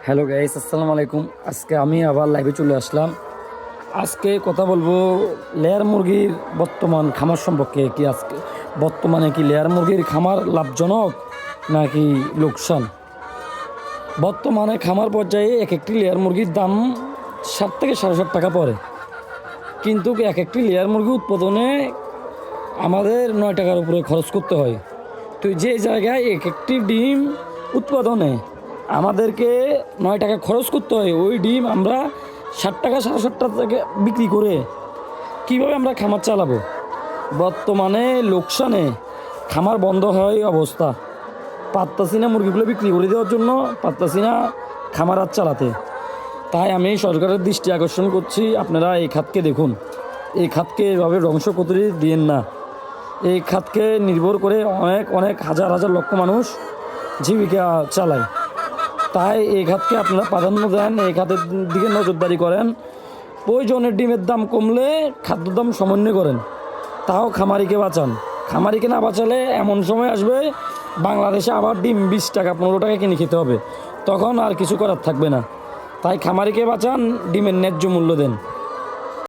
Hello guys, আসসালামু আলাইকুম। আজকে আমি আবার লাইভে চলে আসলাম। আজকে কথা বলবো লেয়ার মুরগির বর্তমান খামার সম্পর্কে। আজকে বর্তমানে কি লেয়ার মুরগির খামার লাভজনক নাকি লোকসান? বর্তমানে খামার পর্যায়ে এক একটি লেয়ার মুরগির দাম 7 থেকে 7.5 টাকা পড়ে, কিন্তু এক একটি লেয়ার মুরগি উৎপাদনে আমাদের 9 টাকার উপরে খরচ করতে হয়। তো যে জায়গায় এক একটি ডিম উৎপাদনে আমাদেরকে 9 টাকা খরচ করতে হয়, ওই ডিম আমরা 60 টাকা 7.5 টাকা থেকে বিক্রি করে কীভাবে আমরা খামার চালাবো? বর্তমানে লোকসানে খামার বন্ধ হয় অবস্থা। পারতাছি না মুরগিগুলো বিক্রি করে দেওয়ার জন্য, পারতাছি না খামার আর চালাতে। তাই আমি সরকারের দৃষ্টি আকর্ষণ করছি, আপনারা এই খাতকে দেখুন। এই খাতকে এভাবে ধ্বংস করতে দিয়েন না। এই খাতকে নির্ভর করে অনেক অনেক হাজার হাজার লক্ষ মানুষ জীবিকা চালায়। তাই এই খাতকে আপনারা প্রাধান্য দেন, এই খাতের দিকে নজরদারি করেন। প্রয়োজনের ডিমের দাম কমলে খাদ্যের দাম সমন্বয় করেন, তাও খামারিকে বাঁচান। খামারিকে না বাঁচালে এমন সময় আসবে বাংলাদেশে আবার ডিম 20 টাকা 15 টাকা কিনে খেতে হবে, তখন আর কিছু করার থাকবে না। তাই খামারিকে বাঁচান, ডিমের ন্যায্য মূল্য দেন।